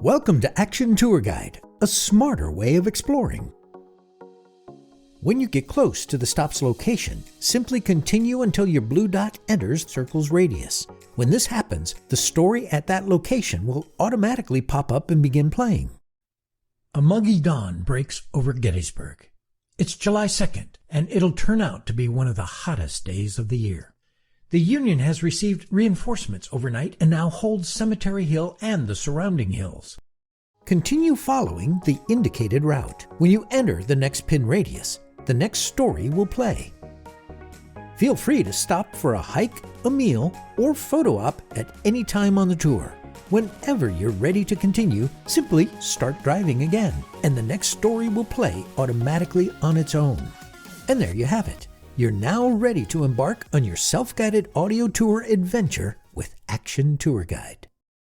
Welcome to Action Tour Guide, a smarter way of exploring. When you get close to the stop's location, simply continue until your blue dot enters the circle's radius. When this happens, the story at that location will automatically pop up and begin playing. A muggy dawn breaks over Gettysburg. It's July 2nd, and it'll turn out to be one of the hottest days of the year. The Union has received reinforcements overnight and now holds Cemetery Hill and the surrounding hills. Continue following the indicated route. When you enter the next pin radius, the next story will play. Feel free to stop for a hike, a meal, or photo op at any time on the tour. Whenever you're ready to continue, simply start driving again, and the next story will play automatically on its own. And there you have it. You're now ready to embark on your self-guided audio tour adventure with Action Tour Guide.